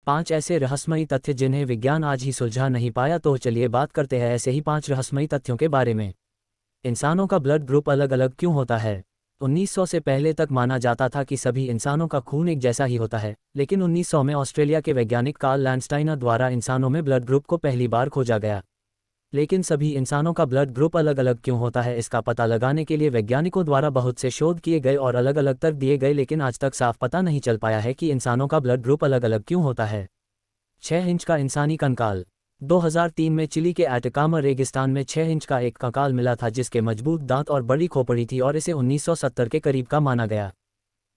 5 ऐसे रहस्यमयी तथ्य जिन्हें विज्ञान आज ही सुलझा नहीं पाया। तो चलिए बात करते हैं ऐसे ही 5 रहस्यमयी तथ्यों के बारे में। इंसानों का ब्लड ग्रुप अलग अलग क्यों होता है? 1900 से पहले तक माना जाता था कि सभी इंसानों का खून एक जैसा ही होता है, लेकिन 1900 में ऑस्ट्रेलिया के वैज्ञानिक कार्ल लैंडस्टाइनर द्वारा इंसानों में ब्लड ग्रुप को पहली बार खोजा गया। लेकिन सभी इंसानों का ब्लड ग्रुप अलग अलग क्यों होता है, इसका पता लगाने के लिए वैज्ञानिकों द्वारा बहुत से शोध किए गए और अलग अलग तर्क दिए गए, लेकिन आज तक साफ पता नहीं चल पाया है कि इंसानों का ब्लड ग्रुप अलग अलग क्यों होता है। 6 इंच का इंसानी कंकाल। 2003 में चिली के एटाकामा रेगिस्तान में 6 इंच का एक कंकाल मिला था जिसके मजबूत दांत और बड़ी खोपड़ी थी और इसे 1970 के करीब का माना गया।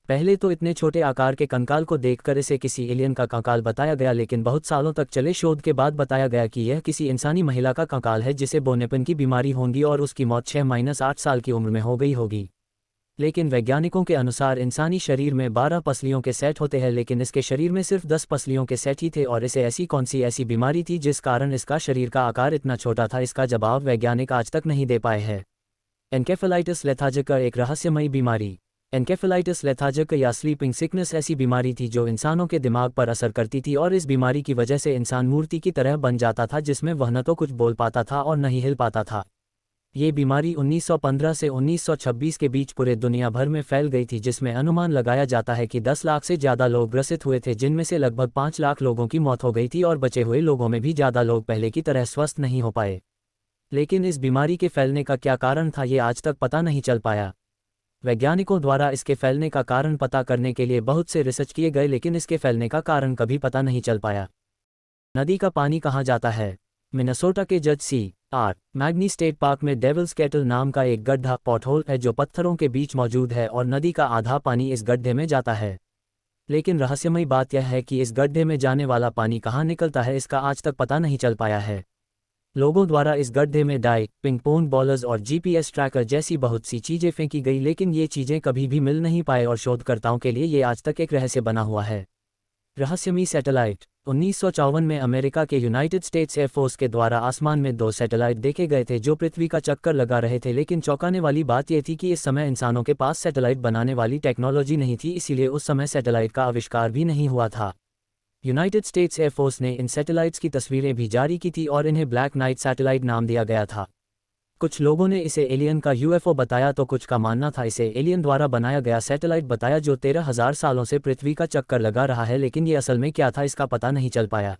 पहले तो इतने छोटे आकार के कंकाल को देखकर इसे किसी एलियन का कंकाल बताया गया, लेकिन बहुत सालों तक चले शोध के बाद बताया गया कि यह किसी इंसानी महिला का कंकाल है जिसे बोनेपन की बीमारी होगी और उसकी मौत 6-8 साल की उम्र में हो गई होगी। लेकिन वैज्ञानिकों के अनुसार इंसानी शरीर में 12 पसलियों के सेट होते हैं, लेकिन इसके शरीर में सिर्फ 10 पसलियों के सेट ही थे और इसे ऐसी कौन सी ऐसी बीमारी थी जिस कारण इसका शरीर का आकार इतना छोटा था, इसका जवाब वैज्ञानिक आज तक नहीं दे पाए हैं। एन्केफेलाइटिस लेथार्जिका एक रहस्यमयी बीमारी। एन्केफेलाइटिस लेथार्जिका या स्लीपिंग सिकनेस ऐसी बीमारी थी जो इंसानों के दिमाग पर असर करती थी और इस बीमारी की वजह से इंसान मूर्ति की तरह बन जाता था जिसमें वह न तो कुछ बोल पाता था और न ही हिल पाता था। ये बीमारी 1915 से 1926 के बीच पूरे दुनिया भर में फैल गई थी, जिसमें अनुमान लगाया जाता है कि 10 लाख से ज़्यादा लोग ग्रसित हुए थे, जिनमें से लगभग 5 लाख लोगों की मौत हो गई थी और बचे हुए लोगों में भी ज़्यादा लोग पहले की तरह स्वस्थ नहीं हो पाए। लेकिन इस बीमारी के फैलने का क्या कारण था, ये आज तक पता नहीं चल पाया। वैज्ञानिकों द्वारा इसके फैलने का कारण पता करने के लिए बहुत से रिसर्च किए गए, लेकिन इसके फैलने का कारण कभी पता नहीं चल पाया। नदी का पानी कहाँ जाता है? मिनेसोटा के जज सी.आर. मैग्नी स्टेट पार्क में डेविल्स कैटल नाम का एक गड्ढा पॉटहोल है जो पत्थरों के बीच मौजूद है और नदी का आधा पानी इस गड्ढे में जाता है। लेकिन रहस्यमयी बात यह है कि इस गड्ढे में जाने वाला पानी कहाँ निकलता है, इसका आज तक पता नहीं चल पाया है। लोगों द्वारा इस गड्ढे में डाई, पिंग पोंग बॉलर्स और जीपीएस ट्रैकर जैसी बहुत सी चीज़ें फेंकी गई, लेकिन ये चीज़ें कभी भी मिल नहीं पाए और शोधकर्ताओं के लिए ये आज तक एक रहस्य बना हुआ है। रहस्यमयी सैटेलाइट। 1954 में अमेरिका के यूनाइटेड स्टेट्स एयरफोर्स के द्वारा आसमान में 2 सैटेलाइट देखे गए थे जो पृथ्वी का चक्कर लगा रहे थे, लेकिन चौंकाने वाली बात यह थी कि इस समय इंसानों के पास सैटेलाइट बनाने वाली टेक्नोलॉजी नहीं थी, इसीलिए उस समय सैटेलाइट का आविष्कार भी नहीं हुआ था। यूनाइटेड स्टेट्स एयरफोर्स ने इन सैटेलाइट्स की तस्वीरें भी जारी की थी और इन्हें ब्लैक नाइट सैटेलाइट नाम दिया गया था। कुछ लोगों ने इसे एलियन का यूएफओ बताया तो कुछ का मानना था इसे एलियन द्वारा बनाया गया सैटेलाइट बताया जो 13,000 सालों से पृथ्वी का चक्कर लगा रहा है, लेकिन ये असल में क्या था इसका पता नहीं चल पाया।